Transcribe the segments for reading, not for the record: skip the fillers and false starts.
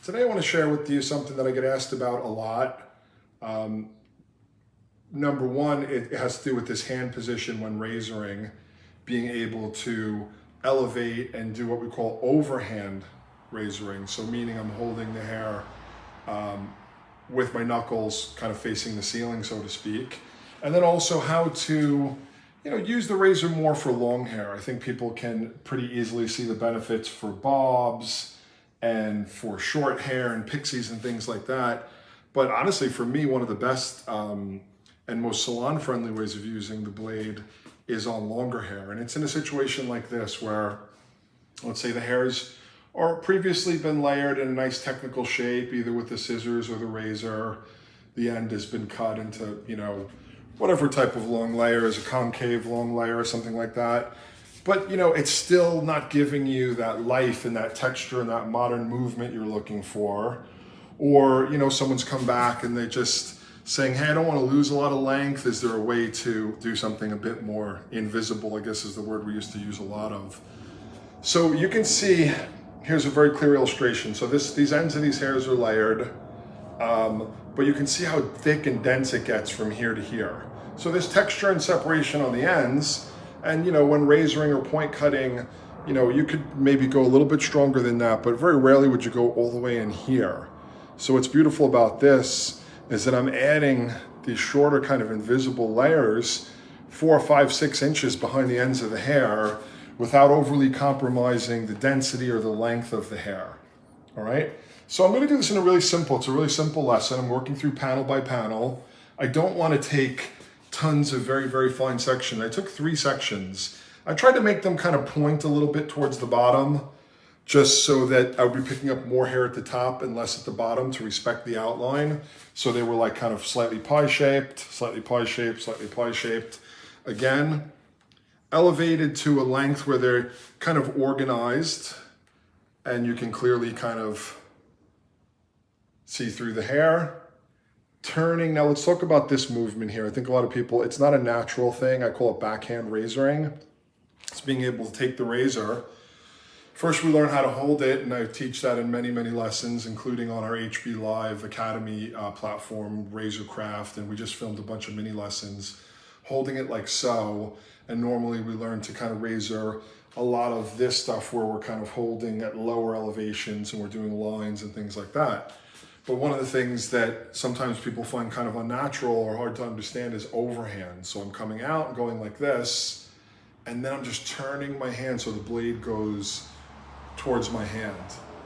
Today I want to share with you something that I get asked about a lot. Number one, it has to do with this hand position when razoring, being able to elevate and do what we call overhand razoring. So meaning I'm holding the hair with my knuckles kind of facing the ceiling, so to speak. And then also how to, use the razor more for long hair. I think people can pretty easily see the benefits for bobs and for short hair and pixies and things like that. But honestly, for me, one of the best and most salon-friendly ways of using the blade is on longer hair. And it's in a situation like this where, let's say the hairs are previously been layered in a nice technical shape, either with the scissors or the razor. The end has been cut into, whatever type of long layer, is a concave long layer or something like that. But it's still not giving you that life and that texture and that modern movement you're looking for. Or, someone's come back and they just saying, hey, I don't want to lose a lot of length. Is there a way to do something a bit more invisible, I guess is the word we used to use a lot of. So you can see, here's a very clear illustration. So these ends of these hairs are layered, but you can see how thick and dense it gets from here to here. So there's texture and separation on the ends. And when razoring or point cutting, you could maybe go a little bit stronger than that, but very rarely would you go all the way in here. So what's beautiful about this is that I'm adding these shorter kind of invisible layers, 4, 5, 6 inches behind the ends of the hair without overly compromising the density or the length of the hair. All right. So I'm going to do this it's a really simple lesson. I'm working through panel by panel. I don't want to take tons of very, very fine section. I took 3 sections. I tried to make them kind of point a little bit towards the bottom, just so that I would be picking up more hair at the top and less at the bottom to respect the outline. So they were like kind of slightly pie-shaped, slightly pie-shaped, slightly pie-shaped. Again, elevated to a length where they're kind of organized and you can clearly kind of see through the hair. Turning, now let's talk about this movement here. I think a lot of people, it's not a natural thing. I call it backhand razoring. It's being able to take the razor. First, we learn how to hold it, and I teach that in many, many lessons, including on our HB Live Academy platform, Razorcraft, and we just filmed a bunch of mini lessons, holding it like so. And normally we learn to kind of razor a lot of this stuff where we're kind of holding at lower elevations and we're doing lines and things like that. But one of the things that sometimes people find kind of unnatural or hard to understand is overhand. So I'm coming out and going like this, and then I'm just turning my hand so the blade goes towards my hand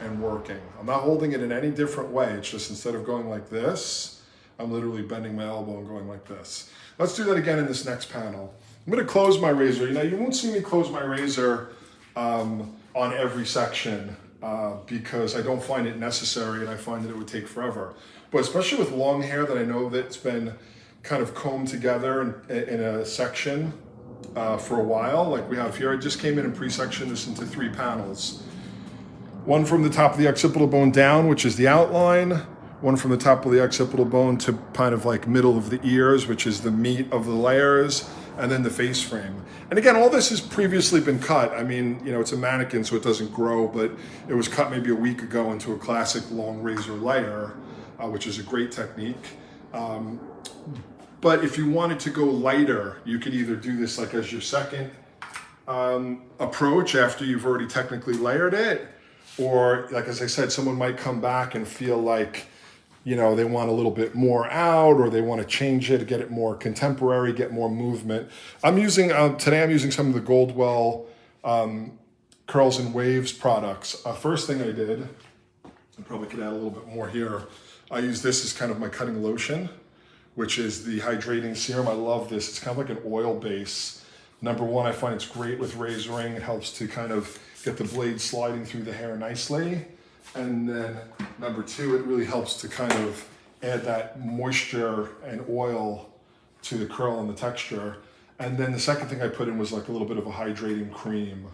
and working. I'm not holding it in any different way. It's just instead of going like this, I'm literally bending my elbow and going like this. Let's do that again in this next panel. I'm going to close my razor. You won't see me close my razor on every section. Because I don't find it necessary and I find that it would take forever. But especially with long hair that I know that's been kind of combed together in a section for a while, like we have here, I just came in and pre-sectioned this into 3 panels. One from the top of the occipital bone down, which is the outline. One from the top of the occipital bone to kind of like middle of the ears, which is the meat of the layers. And then the face frame. And again, all this has previously been cut. I mean, it's a mannequin, so it doesn't grow, but it was cut maybe a week ago into a classic long razor layer, which is a great technique. But if you wanted to go lighter, you could either do this like as your second approach after you've already technically layered it, or like, as I said, someone might come back and feel like, they want a little bit more out, or they want to change it to get it more contemporary, get more movement. Today I'm using some of the Goldwell Curls and Waves products. First thing I did, I probably could add a little bit more here. I use this as kind of my cutting lotion, which is the hydrating serum. I love this. It's kind of like an oil base. Number one, I find it's great with razoring. It helps to kind of get the blade sliding through the hair nicely. And then number 2, it really helps to kind of add that moisture and oil to the curl and the texture. And then the second thing I put in was like a little bit of a hydrating cream.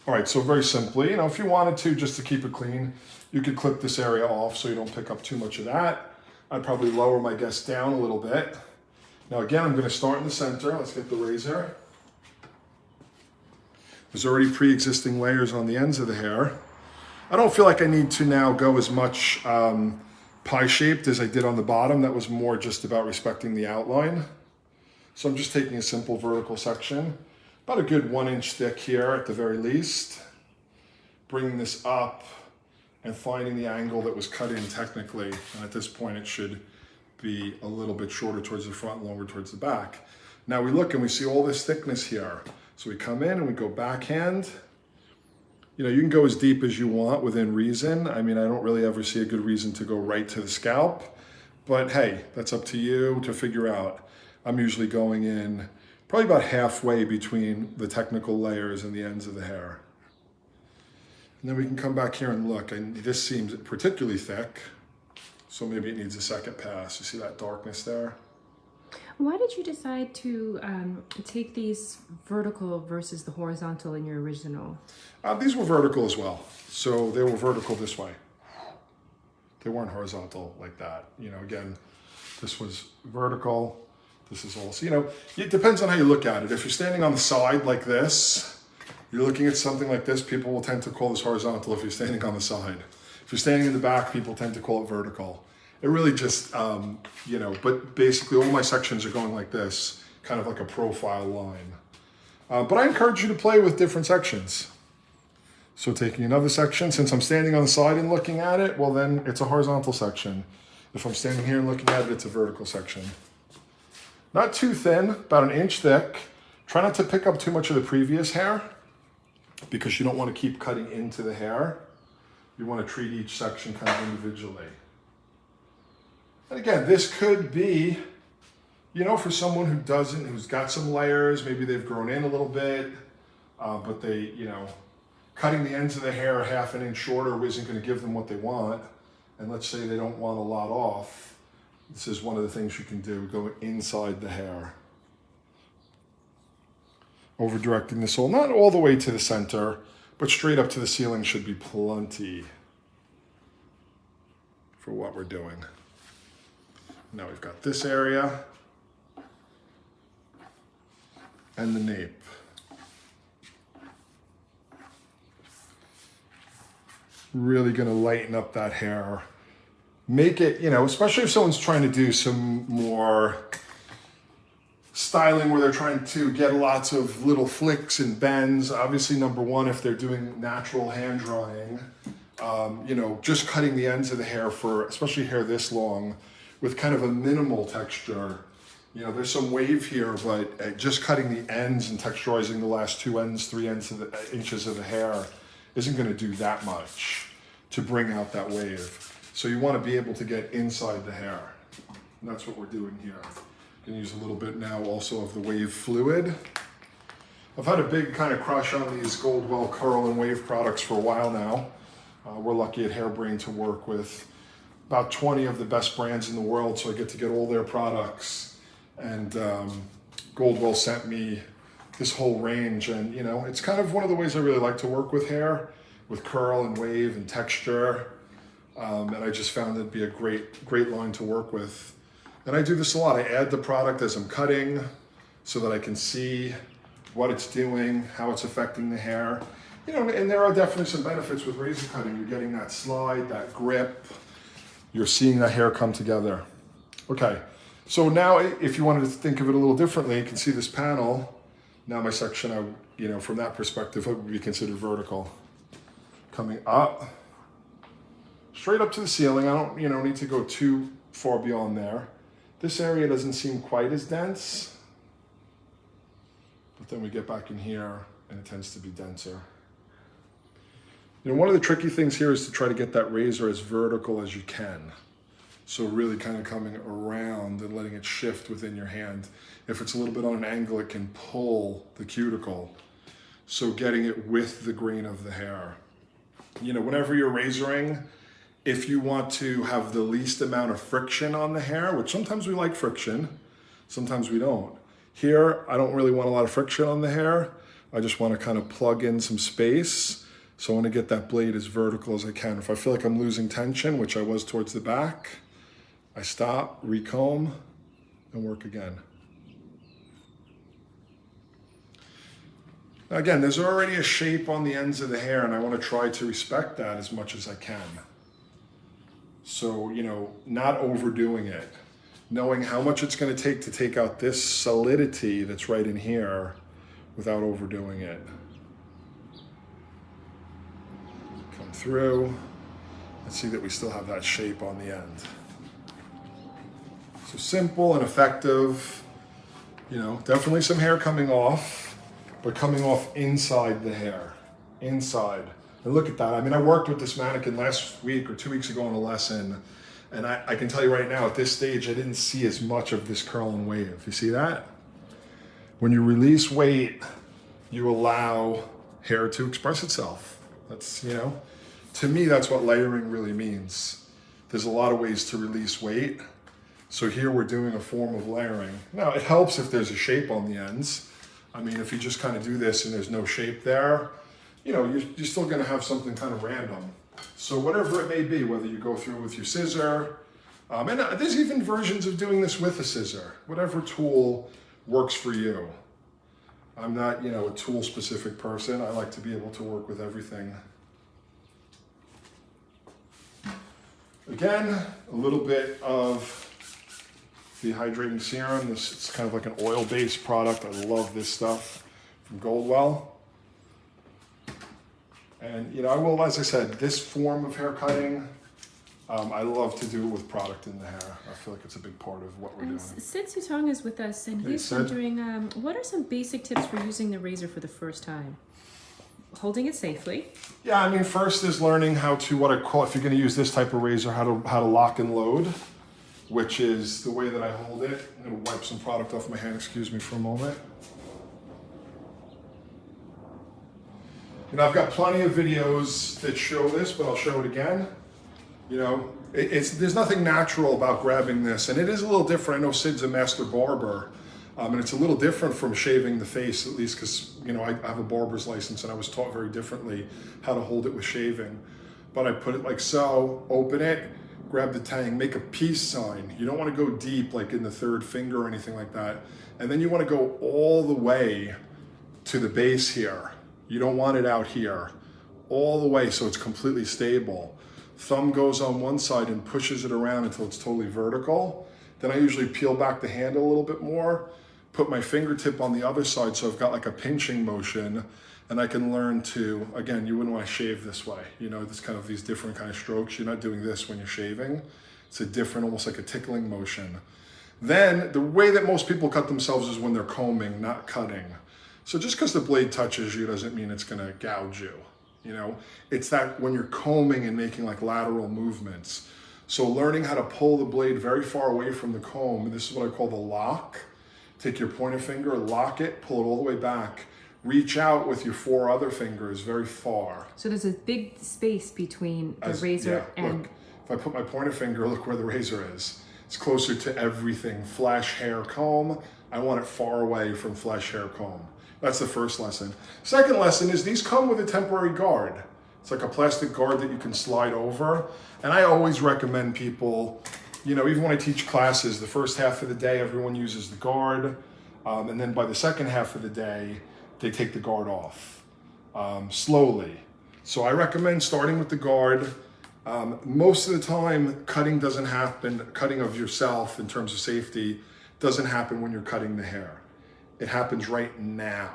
All right, so very simply, if you wanted to, just to keep it clean, you could clip this area off so you don't pick up too much of that. I'd probably lower my guest down a little bit. Now again, I'm gonna start in the center. Let's get the razor. There's already pre-existing layers on the ends of the hair. I don't feel like I need to now go as much pie shaped as I did on the bottom. That was more just about respecting the outline. So I'm just taking a simple vertical section, about a good 1 inch thick here at the very least. Bringing this up and finding the angle that was cut in technically. And at this point, it should be a little bit shorter towards the front, longer towards the back. Now we look and we see all this thickness here. So we come in and we go backhand. You know, you can go as deep as you want within reason. I mean, I don't really ever see a good reason to go right to the scalp, but hey, that's up to you to figure out. I'm usually going in probably about halfway between the technical layers and the ends of the hair. And then we can come back here and look, and this seems particularly thick, so maybe it needs a second pass. You see that darkness there? Why did you decide to take these vertical versus the horizontal in your original? These were vertical as well. So they were vertical this way. They weren't horizontal like that. You know, again, this was vertical. This is also, you know, it depends on how you look at it. If you're standing on the side like this, you're looking at something like this, people will tend to call this horizontal if you're standing on the side. If you're standing in the back, people tend to call it vertical. It really just, you know, but basically all my sections are going like this, kind of like a profile line. But I encourage you to play with different sections. So taking another section, since I'm standing on the side and looking at it, well then it's a horizontal section. If I'm standing here and looking at it, it's a vertical section. Not too thin, about 1 inch thick. Try not to pick up too much of the previous hair because you don't want to keep cutting into the hair. You want to treat each section kind of individually. And again, this could be, you know, for someone who's got some layers, maybe they've grown in a little bit, but they, you know, cutting the ends of the hair 1/2 inch shorter isn't going to give them what they want. And let's say they don't want a lot off. This is one of the things you can do, go inside the hair. Over directing this hole, not all the way to the center, but straight up to the ceiling should be plenty for what we're doing. Now we've got this area and the nape. Really gonna lighten up that hair. Make it, you know, especially if someone's trying to do some more styling where they're trying to get lots of little flicks and bends. Obviously, number one, if they're doing natural hand drying, you know, just cutting the ends of the hair for, especially hair this long, with kind of a minimal texture. You know, there's some wave here, but just cutting the ends and texturizing the last 2 ends, 3 inches of the hair isn't gonna do that much to bring out that wave. So you wanna be able to get inside the hair. And that's what we're doing here. I'm gonna use a little bit now also of the wave fluid. I've had a big kind of crush on these Goldwell curl and wave products for a while now. We're lucky at Hairbrain to work with about 20 of the best brands in the world, so I get to get all their products. And Goldwell sent me this whole range, and you know, it's kind of one of the ways I really like to work with hair, with curl and wave and texture. And I just found it'd be a great line to work with. And I do this a lot. I add the product as I'm cutting so that I can see what it's doing, how it's affecting the hair. You know, and there are definitely some benefits with razor cutting. You're getting that slide, that grip. You're seeing the hair come together. Okay, so now if you wanted to think of it a little differently, you can see this panel. Now my section, you know, from that perspective, it would be considered vertical. Coming up, straight up to the ceiling. I don't, you know, need to go too far beyond there. This area doesn't seem quite as dense, but then we get back in here and it tends to be denser. You know, one of the tricky things here is to try to get that razor as vertical as you can. So really kind of coming around and letting it shift within your hand. If it's a little bit on an angle, it can pull the cuticle. So getting it with the grain of the hair. You know, whenever you're razoring, if you want to have the least amount of friction on the hair, which sometimes we like friction, sometimes we don't. Here, I don't really want a lot of friction on the hair. I just want to kind of plug in some space. So I want to get that blade as vertical as I can. If I feel like I'm losing tension, which I was towards the back, I stop, recomb, and work again. Now again, there's already a shape on the ends of the hair, and I want to try to respect that as much as I can. So, you know, not overdoing it. Knowing how much it's going to take out this solidity that's right in here without overdoing it. Come through and see that we still have that shape on the end. So simple and effective. You know, definitely some hair coming off, but coming off inside the hair, inside. And look at that. I mean, I worked with this mannequin last week or 2 weeks ago on a lesson, and I can tell you right now, at this stage, I didn't see as much of this curl and wave. You see that? When you release weight, you allow hair to express itself. That's, you know, to me, that's what layering really means. There's a lot of ways to release weight. So here we're doing a form of layering. Now, it helps if there's a shape on the ends. I mean, if you just kind of do this and there's no shape there, you know, you're still going to have something kind of random. So whatever it may be, whether you go through with your scissor, and there's even versions of doing this with a scissor, whatever tool works for you. I'm not, you know, a tool specific person. I like to be able to work with everything. Again, a little bit of the hydrating serum. It's kind of like an oil-based product. I love this stuff from Goldwell. And, you know, I will, as I said, this form of hair cutting, I love to do it with product in the hair. I feel like it's a big part of what we're doing. Sid Sutong is with us, and he's wondering, what are some basic tips for using the razor for the first time? Holding it safely. Yeah, I mean, first is learning how to, what I call, if you're going to use this type of razor, how to lock and load, which is the way that I hold it. I'm going to wipe some product off my hand. Excuse me for a moment. You know, I've got plenty of videos that show this, but I'll show it again. You know, there's nothing natural about grabbing this, and it is a little different. I know Sid's a master barber, and it's a little different from shaving the face, at least because, you know, I have a barber's license and I was taught very differently how to hold it with shaving. But I put it like so, open it, grab the tang, make a peace sign. You don't want to go deep like in the third finger or anything like that. And then you want to go all the way to the base here. You don't want it out here, all the way so it's completely stable. Thumb goes on one side and pushes it around until it's totally vertical. Then I usually peel back the handle a little bit more, put my fingertip on the other side so I've got like a pinching motion, and I can learn to, again, you wouldn't want to shave this way. You know, this kind of these different kind of strokes. You're not doing this when you're shaving. It's a different, almost like a tickling motion. Then the way that most people cut themselves is when they're combing, not cutting. So just because the blade touches you doesn't mean it's gonna gouge you. You know, it's that when you're combing and making like lateral movements. So learning how to pull the blade very far away from the comb, and this is what I call the lock. Take your pointer finger, lock it, pull it all the way back. Reach out with your 4 other fingers very far. So there's a big space between the razor and... Look, if I put my pointer finger, look where the razor is. It's closer to everything. Flesh, hair, comb. I want it far away from flesh, hair, comb. That's the first lesson. Second lesson is these come with a temporary guard. It's like a plastic guard that you can slide over. And I always recommend people, you know, even when I teach classes, the first half of the day, everyone uses the guard. And then by the second half of the day, they take the guard off slowly. So I recommend starting with the guard. Most of the time, cutting doesn't happen, cutting of yourself in terms of safety doesn't happen when you're cutting the hair. It happens right now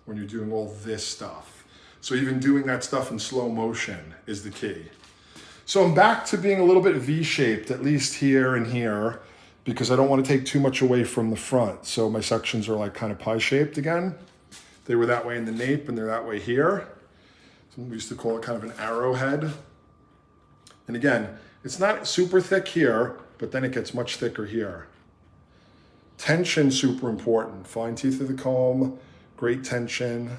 when you're doing all this stuff. So even doing that stuff in slow motion is the key. So I'm back to being a little bit V-shaped, at least here and here, because I don't want to take too much away from the front. So my sections are like kind of pie-shaped again. They were that way in the nape and they're that way here. So we used to call it kind of an arrowhead. And again, it's not super thick here, but then it gets much thicker here. Tension, super important. Fine teeth of the comb, great tension.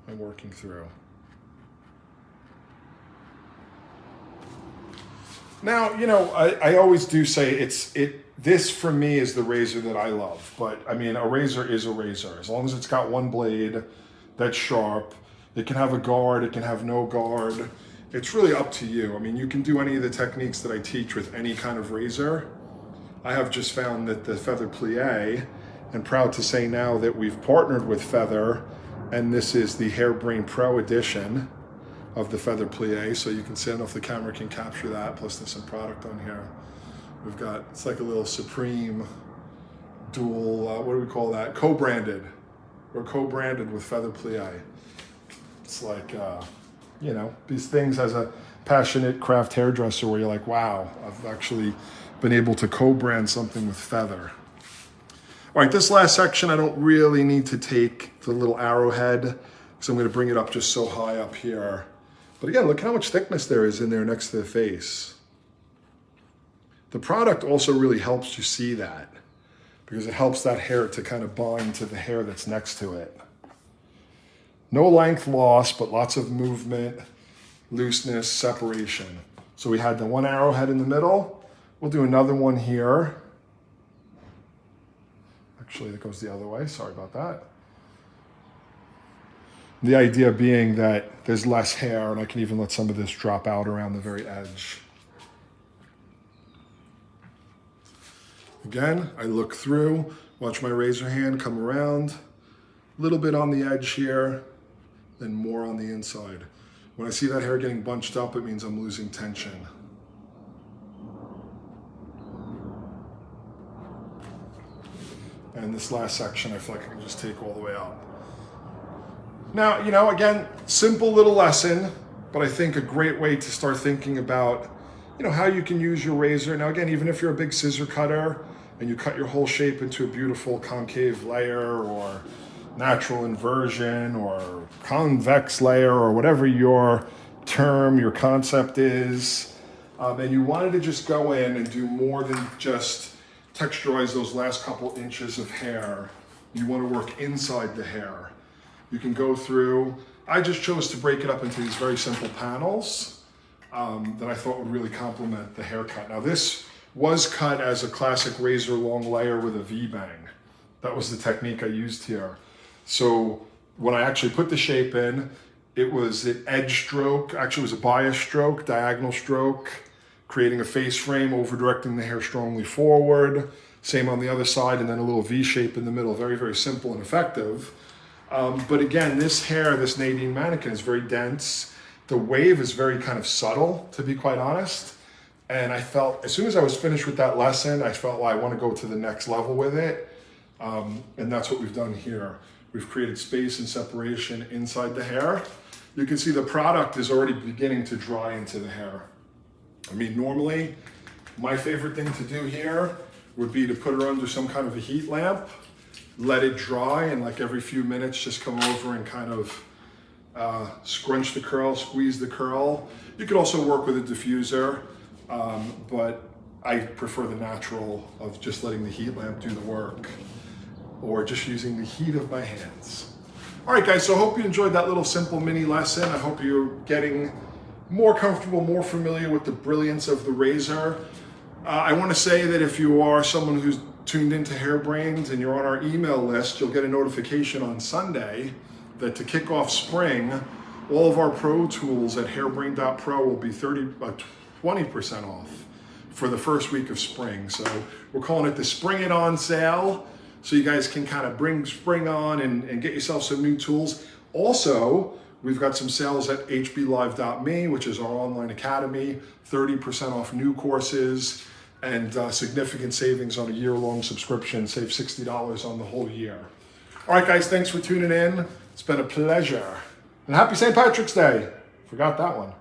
I'm working through. Now, you know, I always do say this for me is the razor that I love. But I mean, a razor is a razor. As long as it's got one blade that's sharp, it can have a guard, it can have no guard. It's really up to you. I mean, you can do any of the techniques that I teach with any kind of razor. I have just found that the Feather Plie, and proud to say now that we've partnered with Feather And this is the Hairbrain Pro edition of the feather plie. So you can see, I don't know if the camera can capture that, plus there's some product on here. We've got, it's like a little Supreme dual, what do we call that? Co-branded. We're co-branded with feather plie. It's like, you know, these things as a passionate craft hairdresser where you're like, wow, I've actually been able to co-brand something with feather. All right, this last section, I don't really need to take the little arrowhead because I'm going to bring it up just so high up here. But again, look how much thickness there is in there next to the face. The product also really helps you see that because it helps that hair to kind of bind to the hair that's next to it. No length loss, but lots of movement, looseness, separation. So we had the one arrowhead in the middle. We'll do another one here. Actually, that goes the other way. Sorry about that. The idea being that there's less hair, and I can even let some of this drop out around the very edge. Again, I look through, watch my razor hand come around, a little bit on the edge here, then more on the inside. When I see that hair getting bunched up, it means I'm losing tension. And this last section, I feel like I can just take all the way up. Now, you know, again, simple little lesson, but I think a great way to start thinking about, you know, how you can use your razor. Now, again, even if you're a big scissor cutter and you cut your whole shape into a beautiful concave layer or natural inversion or convex layer or whatever your term, your concept is, and you wanted to just go in and do more than just texturize those last couple inches of hair. You want to work inside the hair. You can go through, I just chose to break it up into these very simple panels that I thought would really complement the haircut. Now this was cut as a classic razor long layer with a V-bang. That was the technique I used here. So when I actually put the shape in, it was an edge stroke, actually it was a bias stroke, diagonal stroke, creating a face frame, over directing the hair strongly forward. Same on the other side, and then a little V shape in the middle. Very, very simple and effective. But again, this hair, this Nadine mannequin is very dense. The wave is very kind of subtle, to be quite honest. And I felt, as soon as I was finished with that lesson, I felt, well, I want to go to the next level with it. And that's what we've done here. We've created space and separation inside the hair. You can see the product is already beginning to dry into the hair. I mean, normally, my favorite thing to do here would be to put her under some kind of a heat lamp, let it dry, and like every few minutes, just come over and kind of scrunch the curl, squeeze the curl. You could also work with a diffuser, but I prefer the natural of just letting the heat lamp do the work, or just using the heat of my hands. All right, guys, so I hope you enjoyed that little simple mini lesson. I hope you're getting more comfortable, more familiar with the brilliance of the razor. I want to say that if you are someone who's tuned into Hairbrains and you're on our email list, you'll get a notification on Sunday that to kick off spring, all of our pro tools at hairbrain.pro will be 20% off for the first week of spring. So we're calling it the Spring It On sale, so you guys can kind of bring spring on and get yourself some new tools. Also, we've got some sales at hblive.me, which is our online academy, 30% off new courses, and significant savings on a year-long subscription, save $60 on the whole year. All right, guys, thanks for tuning in. It's been a pleasure. And happy St. Patrick's Day. Forgot that one.